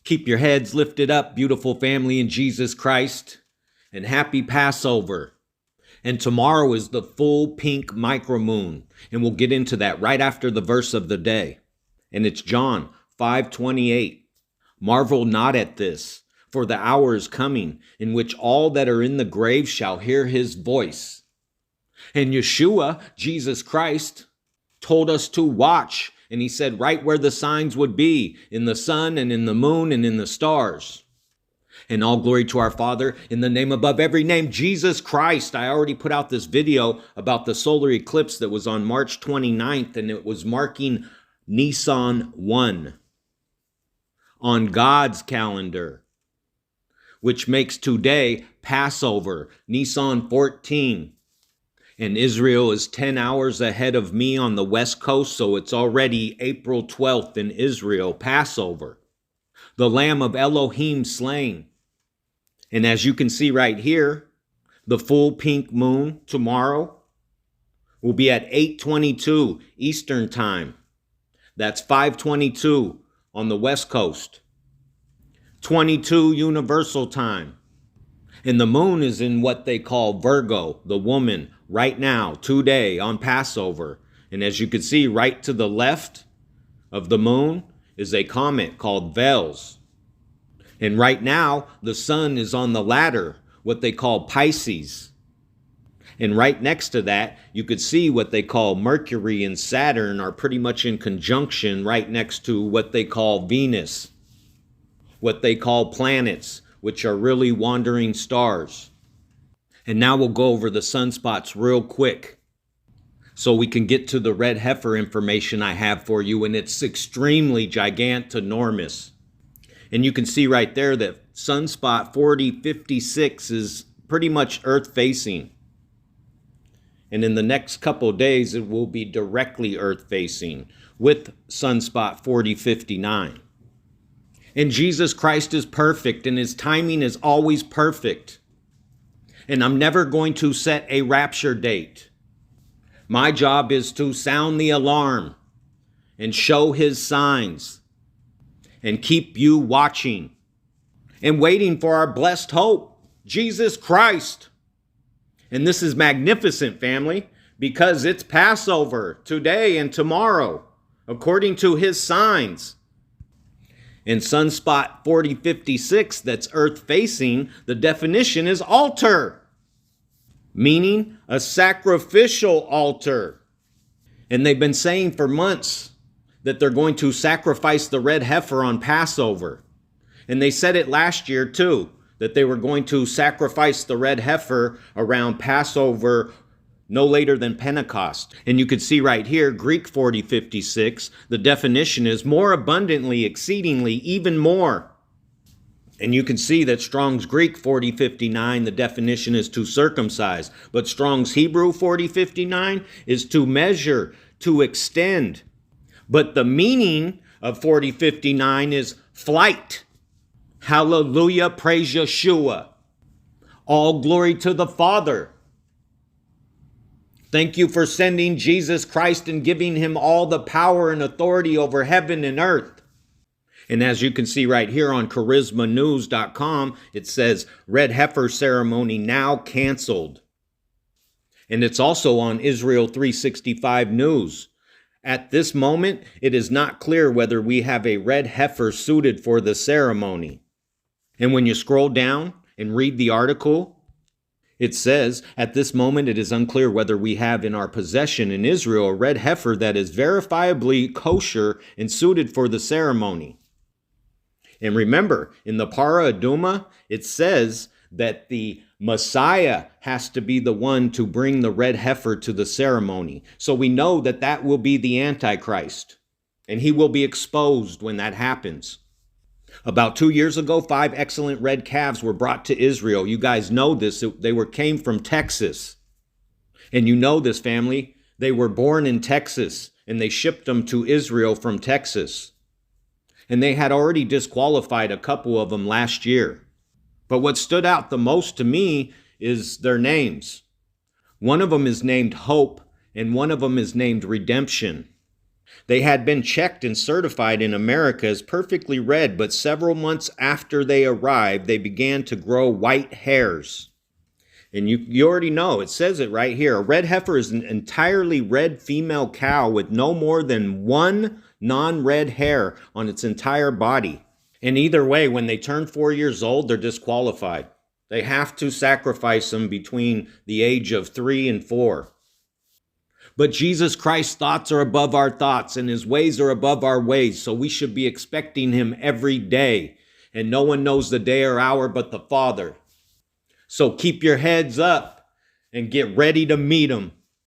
Keep your heads lifted up, beautiful family in Jesus Christ, and happy Passover. And tomorrow is the full pink micromoon, and we'll get into that right after the verse of the day. And it's John 5:28. Marvel not at this, for the hour is coming in which all that are in the grave shall hear his voice. And Yeshua, Jesus Christ, told us to watch. And he said right where the signs would be, in the sun and in the moon and in the stars. And all glory to our Father, in the name above every name, Jesus Christ. I already put out this video about the solar eclipse that was on March 29th, and it was marking Nisan 1 on God's calendar, which makes today Passover, Nisan 14. And Israel is 10 hours ahead of me on the West Coast, so it's already April 12th in Israel, Passover. The Lamb of Elohim slain. And as you can see right here, the full pink moon tomorrow will be at 8:22 Eastern Time. That's 5:22 on the West Coast. 22 Universal Time. And the moon is in what they call Virgo, the woman, right now, today on Passover. And as you can see, right to the left of the moon is a comet called Vels. And right now, the sun is on the ladder, what they call Pisces. And right next to that, you could see what they call Mercury and Saturn are pretty much in conjunction right next to what they call Venus, what they call planets, which are really wandering stars. And now we'll go over the sunspots real quick so we can get to the red heifer information I have for you, and it's extremely gigantinormous. And you can see right there that sunspot 4056 is pretty much Earth facing. And in the next couple of days, it will be directly Earth facing with sunspot 4059. And Jesus Christ is perfect, and his timing is always perfect. And I'm never going to set a rapture date. My job is to sound the alarm and show his signs and keep you watching and waiting for our blessed hope, Jesus Christ. And this is magnificent, family, because it's Passover today and tomorrow, according to his signs. In sunspot 4056, that's Earth facing, the definition is altar, meaning a sacrificial altar. And they've been saying for months that they're going to sacrifice the red heifer on Passover. And they said it last year too, that they were going to sacrifice the red heifer around Passover no later than Pentecost. And you can see right here, Greek 4056, the definition is more abundantly, exceedingly, even more. And you can see that Strong's Greek 4059, the definition is to circumcise. But Strong's Hebrew 4059 is to measure, to extend. But the meaning of 4059 is flight. Hallelujah, praise Yeshua. All glory to the Father. Thank you for sending Jesus Christ and giving him all the power and authority over heaven and earth. And as you can see right here on charismanews.com, it says red heifer ceremony now canceled. And it's also on Israel 365 News. At this moment, it is not clear whether we have a red heifer suited for the ceremony. And when you scroll down and read the article, it says, at this moment, it is unclear whether we have in our possession in Israel a red heifer that is verifiably kosher and suited for the ceremony. And remember, in the Para Aduma, it says that the Messiah has to be the one to bring the red heifer to the ceremony. So we know that that will be the Antichrist, and he will be exposed when that happens. About 2 years ago, 5 excellent red calves were brought to Israel. You guys know this. They came from Texas. And you know this, family. They were born in Texas, and they shipped them to Israel from Texas. And they had already disqualified a couple of them last year. But what stood out the most to me is their names. One of them is named Hope, and one of them is named Redemption. They had been checked and certified in America as perfectly red, but several months after they arrived, they began to grow white hairs. And you already know, it says it right here. A red heifer is an entirely red female cow with no more than one non-red hair on its entire body. And either way, when they turn 4 years old, they're disqualified. They have to sacrifice them between the age of 3 and 4. But Jesus Christ's thoughts are above our thoughts and his ways are above our ways. So we should be expecting him every day. And no one knows the day or hour but the Father. So keep your heads up and get ready to meet him.